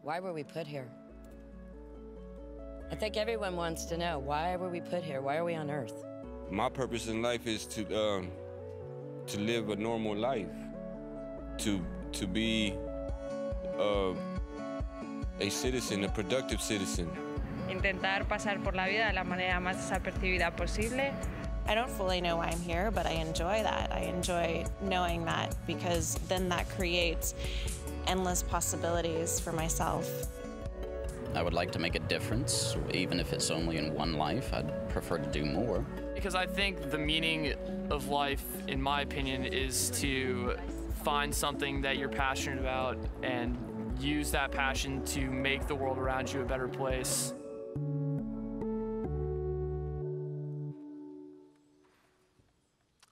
Why were we put here? I think everyone wants to know, why were we put here? Why are we on Earth? My purpose in life is to live a normal life, to be a citizen, a productive citizen. Intentar pasar por la vida de la manera más desapercibida posible. I don't fully know why I'm here, but I enjoy that. I enjoy knowing that because then that creates endless possibilities for myself. I would like to make a difference, even if it's only in one life. I'd prefer to do more. Because I think the meaning of life, in my opinion, is to find something that you're passionate about and use that passion to make the world around you a better place.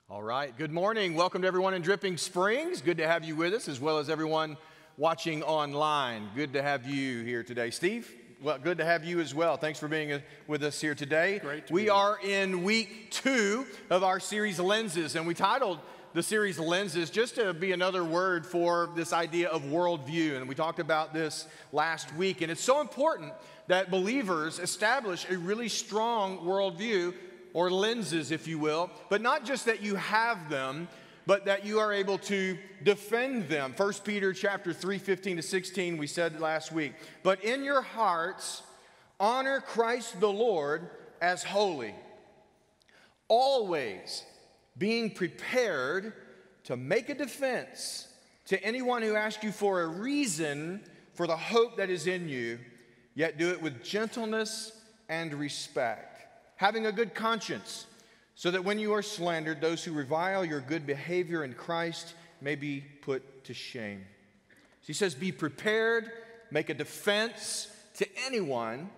All right, good morning. Welcome to everyone in Dripping Springs. Good to have you with us, as well as everyone watching online. Good to have you here today. Steve, well, good to have you as well. Thanks for being with us here today. Great to be. We are in week 2 of our series Lenses, and we titled the series Lenses just to be another word for this idea of worldview. And we talked about this last week, and it's so important that believers establish a really strong worldview, or lenses, if you will, but not just that you have them, but that you are able to defend them. 1 Peter chapter 3, 15 to 16, we said last week. But in your hearts, honor Christ the Lord as holy, always being prepared to make a defense to anyone who asks you for a reason for the hope that is in you, yet do it with gentleness and respect, having a good conscience, so that when you are slandered, those who revile your good behavior in Christ may be put to shame. So he says, be prepared, make a defense to anyone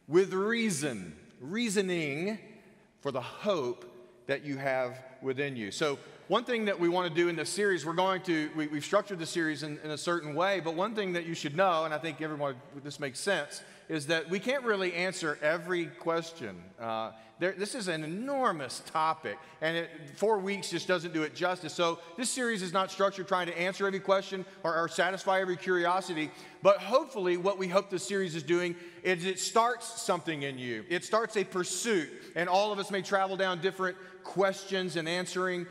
with reasoning for the hope that you have within you. So one thing that we want to do in this series, we've structured the series in a certain way, but one thing that you should know, and I think everyone, this makes sense, is that we can't really answer every question. This is an enormous topic, and 4 weeks just doesn't do it justice. So this series is not structured trying to answer every question or satisfy every curiosity, but hopefully what we hope this series is doing is it starts something in you. It starts a pursuit, and all of us may travel down different questions and answering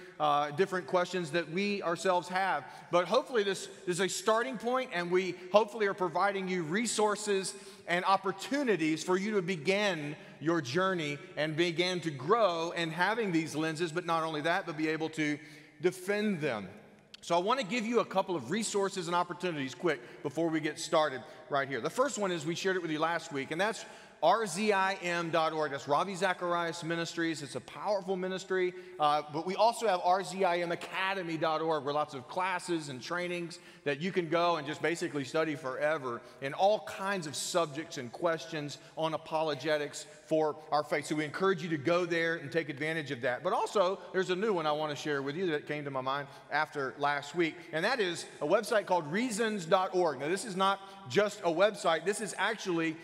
different questions that we ourselves have. But hopefully this is a starting point, and we hopefully are providing you resources and opportunities for you to begin your journey and begin to grow and having these lenses, but not only that, but be able to defend them. So I want to give you a couple of resources and opportunities quick before we get started right here. The first one is, we shared it with you last week, and that's rzim.org. That's Ravi Zacharias Ministries. It's a powerful ministry, but we also have rzimacademy.org, where lots of classes and trainings that you can go and just basically study forever in all kinds of subjects and questions on apologetics for our faith. So we encourage you to go there and take advantage of that. But also, there's a new one I want to share with you that came to my mind after last week, and that is a website called reasons.org. Now, this is not just a website. This is actually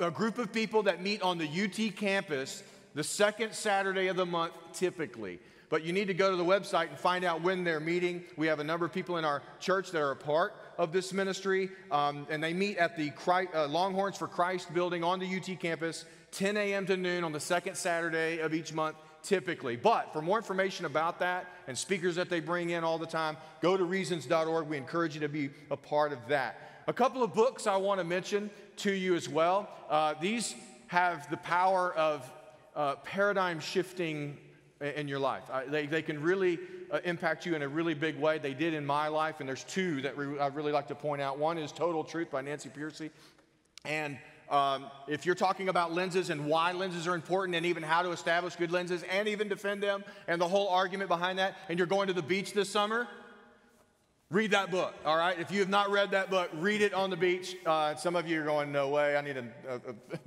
a group of people that meet on the UT campus the second Saturday of the month, typically. But you need to go to the website and find out when they're meeting. We have a number of people in our church that are a part of this ministry, and they meet at the Longhorns for Christ building on the UT campus, 10 a.m. to noon on the second Saturday of each month, typically. But for more information about that and speakers that they bring in all the time, go to reasons.org. We encourage you to be a part of that. A couple of books I want to mention to you as well. These have the power of paradigm shifting in your life. They can really impact you in a really big way. They did in my life, and there's two that I'd really like to point out. One is Total Truth by Nancy Pearcey. And if you're talking about lenses and why lenses are important and even how to establish good lenses and even defend them and the whole argument behind that, and you're going to the beach this summer, read that book, all right? If you have not read that book, read it on the beach. Some of you are going, no way, I need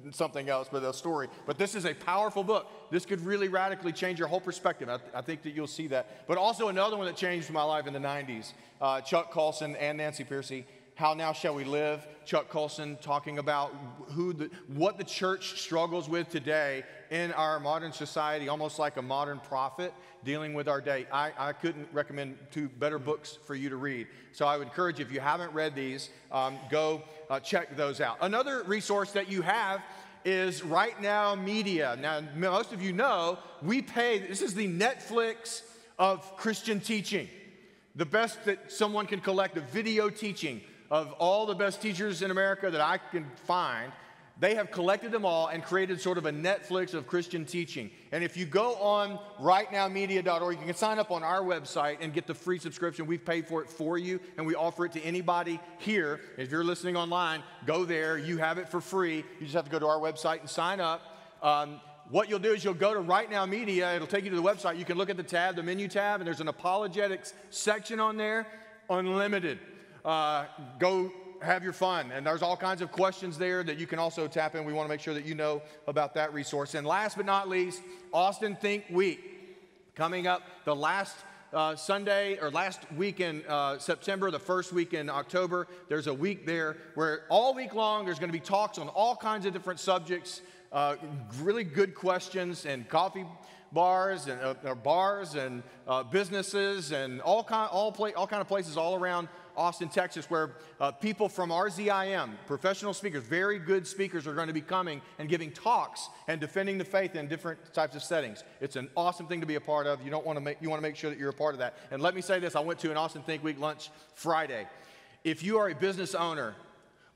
something else, but a story. But this is a powerful book. This could really radically change your whole perspective. I think that you'll see that. But also another one that changed my life in the 90s, Chuck Colson and Nancy Pearcey, How Now Shall We Live? Chuck Colson talking about what the church struggles with today in our modern society, almost like a modern prophet dealing with our day. I couldn't recommend two better books for you to read. So I would encourage you, if you haven't read these, go check those out. Another resource that you have is Right Now Media. Now, most of you know, this is the Netflix of Christian teaching. The best that someone can collect, the video teaching of all the best teachers in America that I can find. They have collected them all and created sort of a Netflix of Christian teaching. And if you go on rightnowmedia.org, you can sign up on our website and get the free subscription. We've paid for it for you, and we offer it to anybody here. If you're listening online, go there. You have it for free. You just have to go to our website and sign up. What you'll do is you'll go to Right Now Media. It'll take you to the website. You can look at the tab, the menu tab, and there's an apologetics section on there, unlimited. Go have your fun. And there's all kinds of questions there that you can also tap in. We want to make sure that you know about that resource. And last but not least, Austin Think Week. Coming up the last Sunday or last week in September, the first week in October, there's a week there where all week long there's going to be talks on all kinds of different subjects, really good questions, and coffee bars and businesses and all kind of places all around Austin, Texas, where people from RZIM, professional speakers, very good speakers, are going to be coming and giving talks and defending the faith in different types of settings. It's an awesome thing to be a part of. You want to make sure that you're a part of that. And let me say this: I went to an Austin Think Week lunch Friday. If you are a business owner,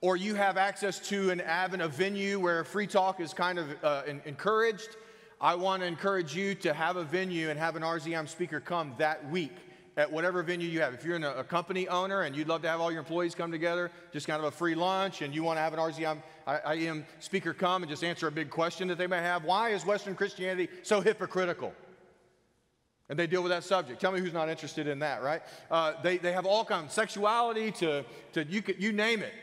or you have access to a venue where free talk is kind of encouraged, I want to encourage you to have a venue and have an RZIM speaker come that week at whatever venue you have. If you're a company owner and you'd love to have all your employees come together, just kind of a free lunch, and you want to have an RZIM speaker come and just answer a big question that they may have. Why is Western Christianity so hypocritical? And they deal with that subject. Tell me who's not interested in that, right? They have all kinds of sexuality to you name it.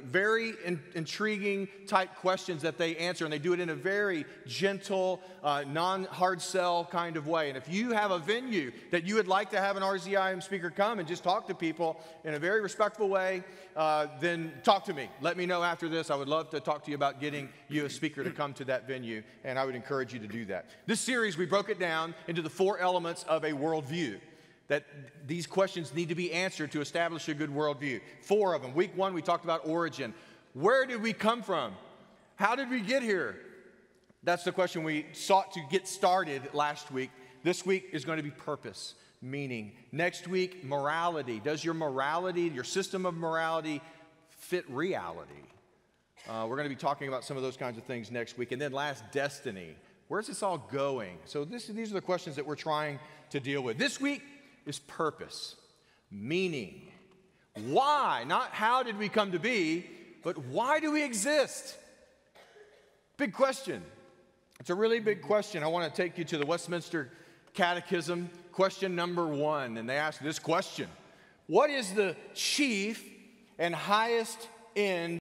Very intriguing type questions that they answer, and they do it in a very gentle, non-hard sell kind of way. And if you have a venue that you would like to have an RZIM speaker come and just talk to people in a very respectful way, then talk to me. Let me know after this. I would love to talk to you about getting you a speaker to come to that venue, and I would encourage you to do that. This series, we broke it down into the 4 elements of a worldview, that these questions need to be answered to establish a good worldview. 4 of them. Week 1, we talked about origin. Where did we come from? How did we get here? That's the question we sought to get started last week. This week is going to be purpose, meaning. Next week, morality. Does your morality, your system of morality, fit reality? We're going to be talking about some of those kinds of things next week. And then last, destiny. Where's this all going? So these are the questions that we're trying to deal with. This week is purpose, meaning. Why? Not how did we come to be, but why do we exist? Big question. It's a really big question. I want to take you to the Westminster Catechism, question number 1. And they ask this question: what is the chief and highest end